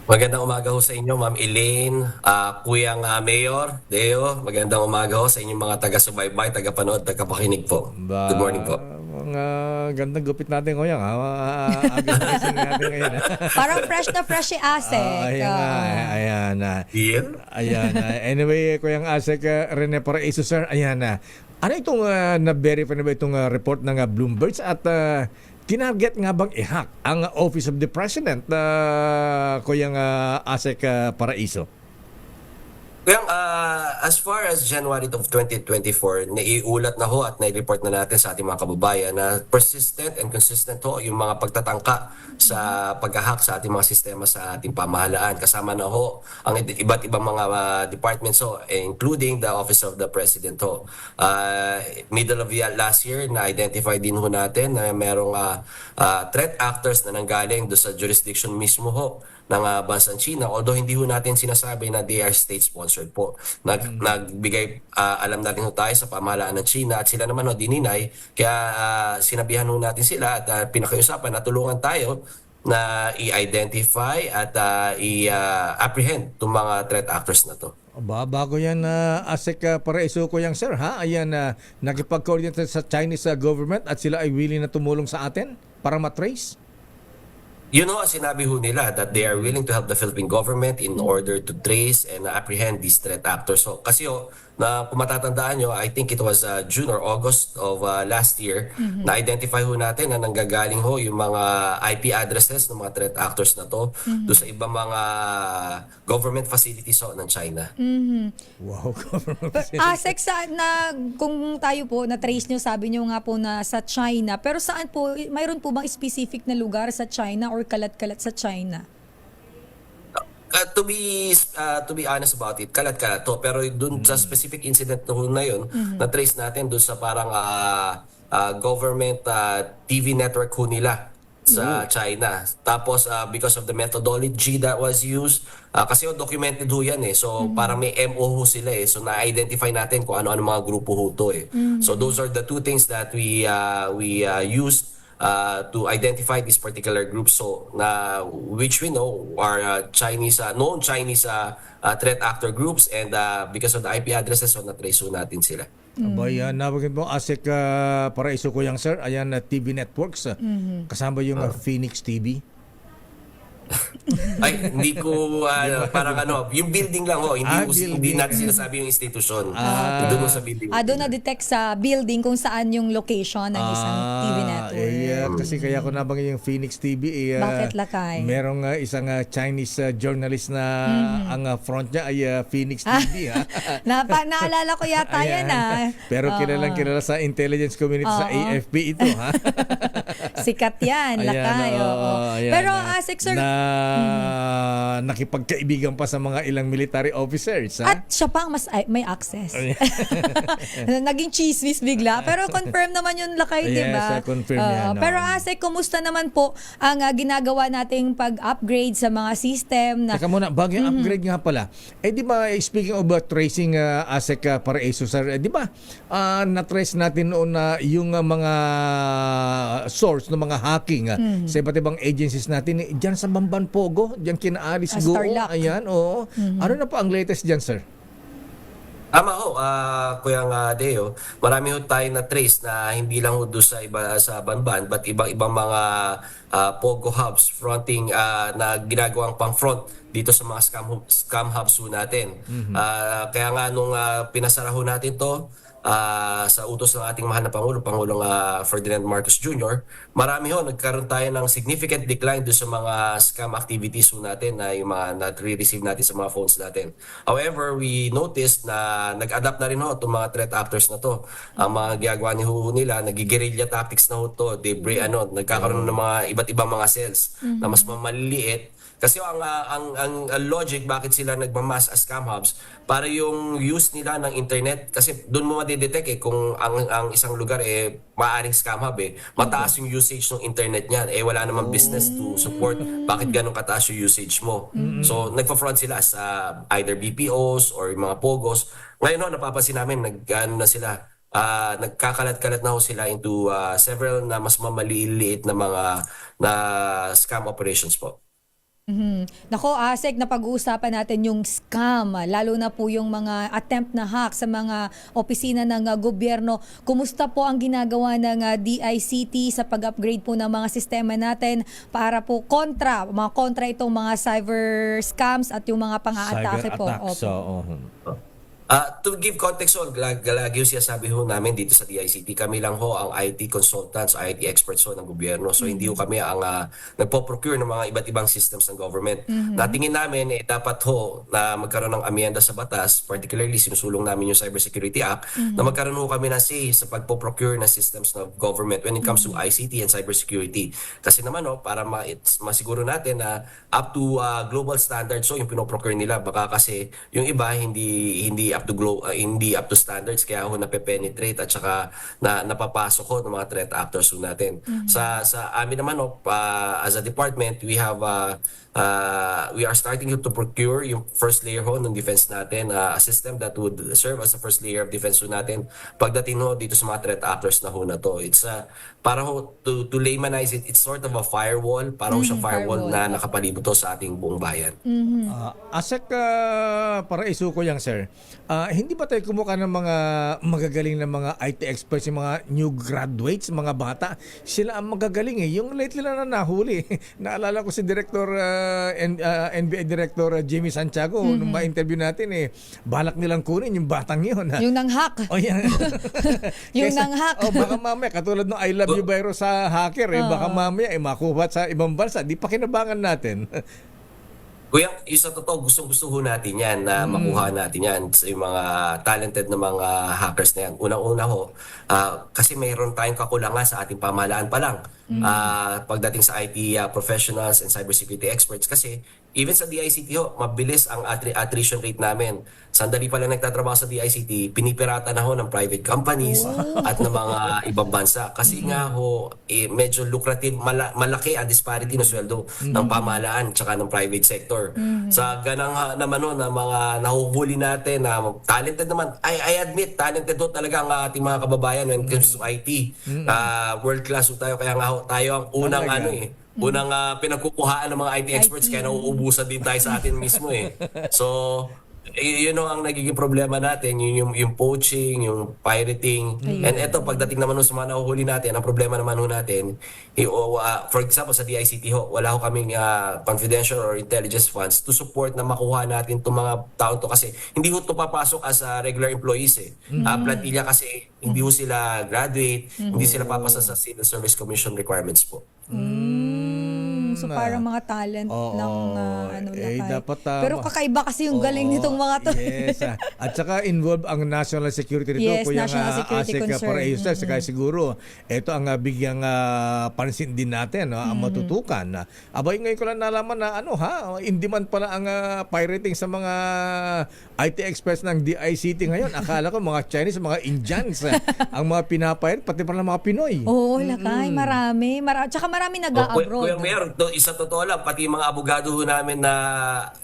Magandang umaga ho sa inyo, Ma'am Elaine, Kuyang Mayor, Deo. Magandang umaga ho sa inyong mga taga-subaybay, taga-panood, taga-pakinig po. Good morning po. Mga gandang gupit natin ngayon, ha? Aga-gising natin ngayon, ha? Parang fresh na fresh si Asek. Ayan nga, ayan na. Yeah. Ayan na. Anyway, Kuyang Asek, Rene Paraiso, sir, ayan na. Ano itong na-verify na ba itong report ng Bloomberg at tinarget nga bang i-hack ang Office of the President, Kuyang Asek Paraiso? Kaya as far as January of 2024, naiulat na ho at nai-report na natin sa ating mga kababayan na persistent and consistent ho yung mga pagtatangka sa pag-hack sa ating mga sistema sa ating pamahalaan. Kasama na ho ang iba't ibang mga departments ho, including the Office of the President ho. Middle of last year, na-identify din ho natin na merong threat actors na nanggaling do sa jurisdiction mismo ho ng bansang China, although hindi ho natin sinasabi na they are state-sponsored po. Nagbigay alam natin ho tayo sa pamahalaan ng China at sila naman ho dininay, kaya sinabihan ho natin sila at pinakiusapan na tulungan tayo na i-identify at i-apprehend itong mga threat actors na to. Bago yan, Asek Paraiso ko yang sir, ha? Ayan, nakipag-coordinate sa Chinese government at sila ay willing na tumulong sa atin para matrace? You know, sinabi ho nila that they are willing to help the Philippine government in order to trace and apprehend these threat actors. So, kasi na kung matatandaan nyo, I think it was June or August of last year, na-identify ho natin na nanggagaling ho yung mga IP addresses ng mga threat actors na to doon sa ibang mga government facilities ho ng China. Wow, government. Asek, kung tayo po na-trace nyo, sabi nyo nga po na sa China, pero saan po, mayroon po bang specific na lugar sa China or kalat-kalat sa China? To be honest about it, kalat-kalat to. Pero dun sa specific incident na yun, na-trace natin dun sa parang government TV network ho nila sa China. Tapos because of the methodology that was used, kasi documented ho yan eh. So parang may MO ho sila eh. So na-identify natin kung ano-ano mga grupo ho to eh. So those are the two things that we used to identify these particular groups, so which we know are known Chinese threat actor groups, and because of the IP addresses, so na-trace natin sila. Abay, nabagin mo, Asek Paraiso ko yang sir, ayan, TV networks, kasama yung Phoenix TV. Ay, hindi ko parang yung building lang ho, hindi natin sinasabi yung institusyon. Doon sa building. Doon na-detect sa building kung saan yung location ng isang TV network. Kasi kaya ko nabangin yung Phoenix TV. Bakit lakay? Merong isang Chinese journalist na ang front niya ay Phoenix TV. Naalala ko yata yan Pero kilalang kilala sa intelligence community sa AFP ito. Ha? Sikat yan, lakay. Ayan, pero Asek sir, nakipagkaibigan pa sa mga ilang military officers. Ha? At siya pang may access. Naging chismis bigla. Pero confirm naman yun lakay, Yes, diba? confirm yan. Pero Asek, kumusta naman po ang ginagawa nating pag-upgrade sa mga system? Teka muna, bago yung upgrade nga pala. Di ba, speaking of tracing, Asek Paraiso, sir, di ba, na-trace natin noon na yung mga source ng mga hacking sa iba't ibang agencies natin, dyan sa Bamban Pogo, dyan kina Alice Go. Starlock. Ayan, oo. Ano na po ang latest dyan, sir? Tama ho, Kuya Deo. Marami ho tayo na trace na hindi lang ho doon sa Banban, but ibang mga Pogo hubs fronting na ginagawang pang-front dito sa mga scam hubs ho natin. Kaya nga nung pinasara ho natin to, sa utos ng ating mahal na Pangulong Ferdinand Marcos Jr., marami ho, nagkaroon tayo ng significant decline doon sa mga scam activities ho natin na yung mga na-receive natin sa mga phones natin. However, we noticed na nag-adapt na rin ho itong mga threat actors na to. Ang mga ginagawa nila, nag-guerrilla tactics na ho to. Nagkakaroon ng mga iba't ibang mga cells na mas maliliit. Kasi ang logic bakit sila nagmamass as scam hubs, para yung use nila ng internet, kasi doon mo madidetect kung ang isang lugar maaring scam hub mataas yung usage ng internet niyan, wala namang business to support bakit ganun kataas yung usage mo. So nagfa-front sila sa either BPOs or yung mga POGOs. Ngayon napapansin namin nagkakalat-kalat na ho sila into several na mas mamaliit na mga scam operations po. Nako, Asek, napag-uusapan natin yung scam, lalo na po yung mga attempt na hack sa mga opisina ng gobyerno. Kumusta po ang ginagawa ng DICT sa pag-upgrade po ng mga sistema natin para po mga kontra itong mga cyber scams at yung mga pang-aatake po? Cyber attacks. Opo. To give context ho, lagi yung sinasabi ho namin dito sa DICT, kami lang ho ang IT consultants, IT experts ho ng gobyerno. So hindi ho kami ang nagpo-procure ng mga iba't ibang systems ng government. Natingin namin, dapat ho na magkaroon ng amyenda sa batas, particularly sinusulong namin yung Cybersecurity Act, na magkaroon ho kami na say sa pagpo-procure ng systems ng government when it comes to ICT and cybersecurity. Kasi naman ho, para masiguro natin na up to global standards so yung pinoprocure nila, baka kasi yung iba hindi up to standards kaya ho nape-penetrate at saka napapasok ho ng mga threat actors ho natin. Sa amin naman ho, as a department, we are starting to procure yung first layer ho ng defense natin, a system that would serve as the first layer of defense ho natin pagdating ho dito sa mga threat actors na ho na to. It's para ho to laymanize it, it's sort of a firewall, para ho siyang firewall na nakapalibot ho sa ating buong bayan. Asek, para isuko yan, sir. Hindi ba tayo kumuha ng mga magagaling na mga IT experts, yung mga new graduates, mga bata? Sila ang magagaling eh. Yung lately lang na nahuli. Naalala ko si NBA Director Jimmy Santiago, nung ma-interview natin balak nilang kunin yung batang yun. Yung nang-hack. Oh, yan. Yung nang-hack. Baka mamaya, katulad ng I love you virus sa hacker, baka mamaya makuha sa ibang bansa. Di pa kinabangan natin. Kuya, yung sa totoo, gustong-gusto ho natin yan na makuha natin yan sa yung mga talented na mga hackers na yan. Unang-una ho, kasi mayroon tayong kakulangan sa ating pamahalaan pa lang pagdating sa IT professionals and cybersecurity experts. Kasi even sa DICT ho, mabilis ang attrition rate namin. Sandali pa lang nagtatrabaho sa DICT, pinipirata na ho ng private companies at ng mga ibang bansa. Kasi nga ho, medyo lucrative, malaki ang disparity ng sweldo ng pamahalaan tsaka ng private sector. Sa ganang naman ho, na mga nahuhuli natin na talented naman, I admit, talented ho talaga ang ating mga kababayan when it comes to IT. World class ho tayo, kaya nga ho, tayo ang unang unang pinagkukuhaan ng mga IT experts kaya nauubusan din tayo sa atin mismo eh. So, yun ang nagiging problema natin, yung poaching, yung pirating. And eto, pagdating naman sa mga nahuhuli natin, ang problema naman natin, for example sa DICT ho, wala ho kaming confidential or intelligence funds to support na makuha natin itong mga tao to kasi hindi ho to papasok as regular employees eh. Plantilla kasi hindi ho sila graduate, hindi sila papasa sa Civil Service Commission requirements po. So parang mga talent ng lakay. Dapat, pero kakaiba kasi yung galing nitong mga to. Yes. At saka involve ang national security rito. Yes, national security concern. Para saka siguro, ito ang bigyang pansin din natin, ang matutukan. Abay, ngayon ko lang nalaman na in demand pala ang pirating sa mga IT experts ng DICT ngayon. Akala ko mga Chinese, mga Indians ang mga pinapirate, pati pala mga Pinoy. Oo, lakay. Marami. Tsaka marami nag-a-abroad. Kuya Mayor, isa totoo lang, pati yung mga abogado ho namin na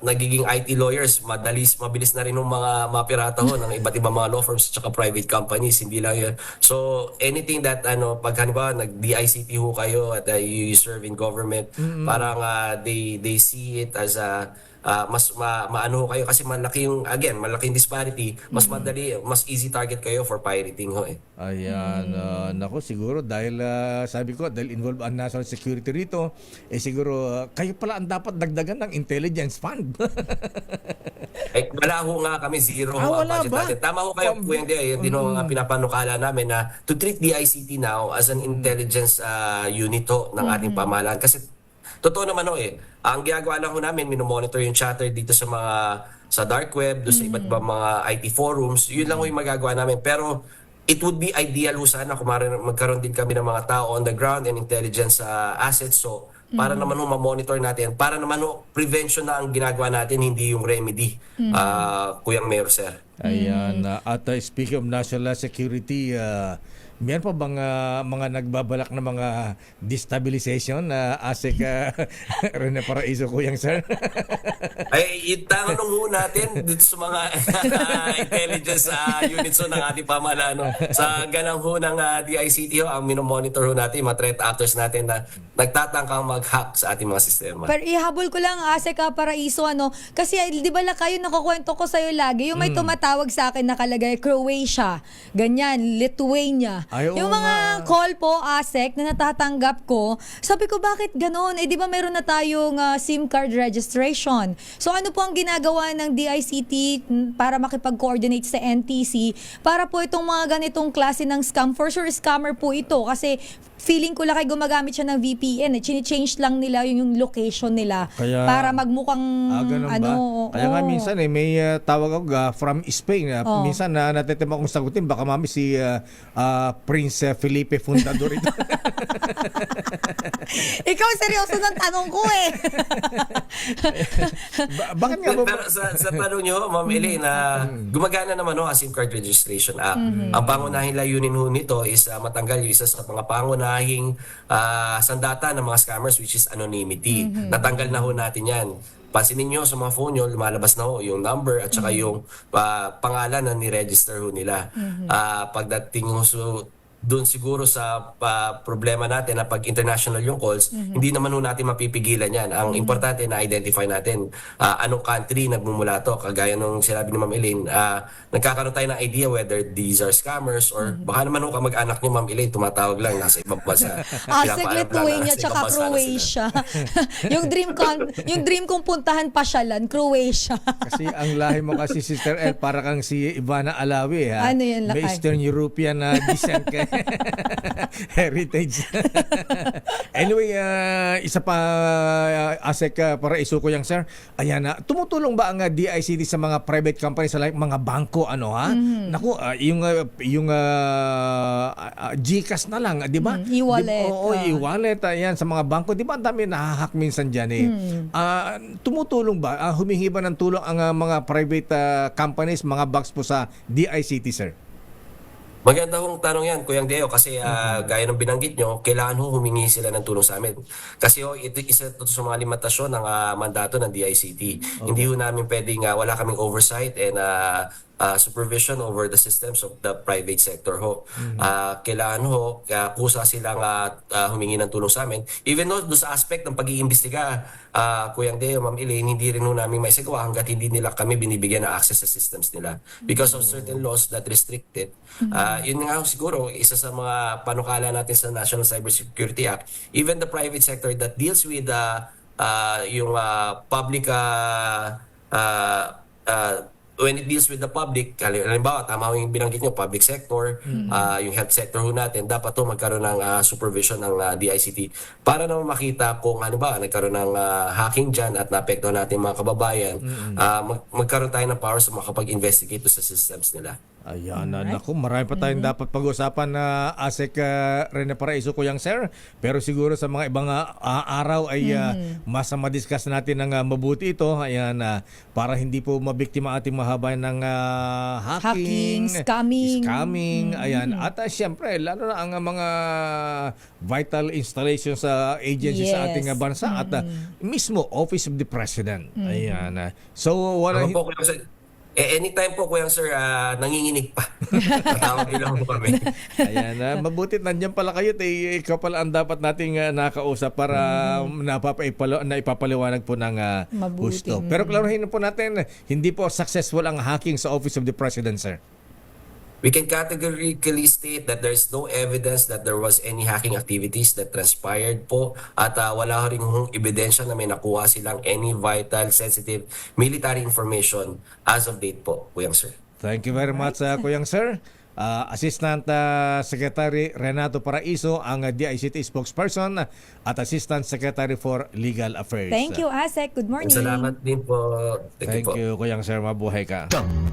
nagiging IT lawyers, mabilis na rin yung mga pirata ho ng iba't ibang mga law firms at private companies, hindi lang yun. So, anything that, pag halimbawa, nag-DICT ho kayo at you serve in government, parang they see it as mas maano ho kayo kasi malaking disparity, mas madali, mas easy target kayo for pirating ho eh. Ayan, nako siguro dahil sabi ko dahil involved ang national security rito, siguro kayo pala ang dapat dagdagan ng intelligence fund. Wala ho nga kami, zero ho ang wala budget ba? natin. Tama ho kayo po yun, yun din ho ang pinapanukala namin na to treat DICT now as an intelligence unit ho ng ating pamahalaan. Kasi totoo naman ho ang ginagawa lang ho namin, minomonitor yung chatter dito sa dark web, doon sa iba't ibang mga IT forums, yun lang ho yung magagawa namin. Pero it would be ideal ho sana kung magkaroon din kami ng mga tao on the ground and intelligence assets. So, para naman ho ma-monitor natin, para naman ho prevention na ang ginagawa natin, hindi yung remedy, Kuyang Mayor, sir. Ayan, at speaking of national security, meron pa bang mga nagbabalak na mga destabilization na ASEC Rene Paraiso, Kuyang sir? Ay, itanong ho natin dito sa mga intelligence units ho ng ating pamahalaan. No? Sa ganang ho ng DICT ho, ang minomonitor ho natin, mga threat actors natin na nagtatangkang mag-hack sa ating mga sistema. Pero ihabol ko lang, Asek Paraiso, kasi di ba kayo nakakwento ko sa'yo lagi, yung may tumatawag sa akin nakalagay, Croatia, ganyan, Lithuania. Ay, oo yung mga nga. call po, Asek, na natatanggap ko, sabi ko, bakit ganon? Di ba meron na tayong SIM card registration? So ano po ang ginagawa ng DICT para makipag-coordinate sa NTC para po itong mga ganitong klase ng scam? For sure, scammer po ito kasi feeling ko lakay gumagamit siya ng VPN. Chine-change lang nila yung location nila Kaya- para magmukhang Ganun ba? Kaya nga minsan may tawag ako from Spain. Minsan natitima kong sagutin, baka mami si Prince Felipe Fundador ito. Ikaw seryoso ng tanong ko eh. Bakit nga ba? Pero sa tanong nyo, Ma'am Elaine, gumagana naman ang SIM card registration app. Ang pangunahing layunin ho nito is matanggal yung isa sa mga pangunahing sandata ng mga scammers, which is anonymity. Natanggal na ho natin yan. Pansinin nyo sa mga phone nyo, lumalabas na ho yung number at saka yung pangalan na ni-register ho nila. Pagdating ho doon siguro sa problema natin na pag international yung calls, hindi naman ho natin mapipigilan yan. Ang importante na identify natin anong country nagmumula to. Kagaya nung sinabi ni Ma'am Elaine, nagkakaroon tayo ng idea whether these are scammers or baka naman ho kamag-anak nyo, Ma'am Elaine, tumatawag lang nasa ibang bansa. Asek Pinapaalam lang na Lithuania nasa ibang tsaka bansa na sila. Croatia. yung dream kong puntahan pasyalan, Croatia. Kasi ang lahi mo kasi, Sister El, para kang si Ivana Alawi. Ha? Ano yan, May lakay? Eastern European na descent ka. Heritage. Anyway, isa pa, ASEC Paraiso, Kuyang sir. Ayan na, tumutulong ba ang DICT sa mga private companies, like mga bangko, Naku, yung GCash na lang, di ba? E-wallet. Oo, e-wallet. Ayan, sa mga bangko. Di ba ang dami nahahack minsan dyan eh. Tumutulong ba? Humingi ba ng tulong ang mga private companies, mga banks po sa DICT, sir? Maganda hong tanong yan, Kuyang Deo, kasi gaya ng binanggit nyo, kailangan ho humingi sila ng tulong sa amin. Kasi ito isa ito sa mga limitasyon ng mandato ng DICT. Hindi ho namin pwedeng, wala kaming oversight and supervision over the systems of the private sector ho. Kailangan ho, kusa silang humingi ng tulong sa amin. Even though doon sa aspect ng pag-iimbestiga, Kuyang Deo, Ma'am Elaine, hindi rin ho namin maisagawa hanggat hindi nila kami binibigyan ng access sa systems nila. Because of certain laws that restrict it. Yun nga ho siguro, isa sa mga panukala natin sa National Cybersecurity Act, even the private sector that deals with yung public when it deals with the public, halimbawa, tama yung binanggit nyo, public sector, yung health sector ho natin, dapat to magkaroon ng supervision ng DICT para naman makita kung halimbawa, nagkaroon ng hacking dyan at naapektuhan natin mga kababayan, magkaroon tayo ng power sa makapag-investigate sa systems nila. Ayan, naku, marami pa tayong dapat pag-usapan na ASEC Rene Paraiso, Kuyang sir. Pero siguro sa mga ibang araw ay mas madiscuss natin ng mabuti ito. Ayan, para hindi po mabiktima ating mahabayan ng hacking, Scamming. Ayan, at syempre, lalo na ang mga vital installations sa agencies sa ating bansa at mismo Office of the President. Ayan. So, wala... Ano po, Kuyang Sir? Anytime po, Kuyang Sir, nanginginig pa. Matawag din lang po kami. Ayan, mabutit nandiyan pala kayo. Ikaw pala ang dapat nating nakausap para naipapaliwanag po ng Mabuti. gusto. Pero klaruhin po natin, hindi po successful ang hacking sa Office of the President, sir. We can categorically state that there is no evidence that there was any hacking activities that transpired po at wala rin hong ebidensya na may nakuha silang any vital, sensitive military information as of date po, Kuyang Sir. Thank you very much, Kuyang sir. Assistant Secretary Renato Paraiso, ang DICT spokesperson at Assistant Secretary for Legal Affairs. Thank you, Asek. Good morning. Salamat din po. Thank you po. Thank you, Kuyang sir. Mabuhay ka.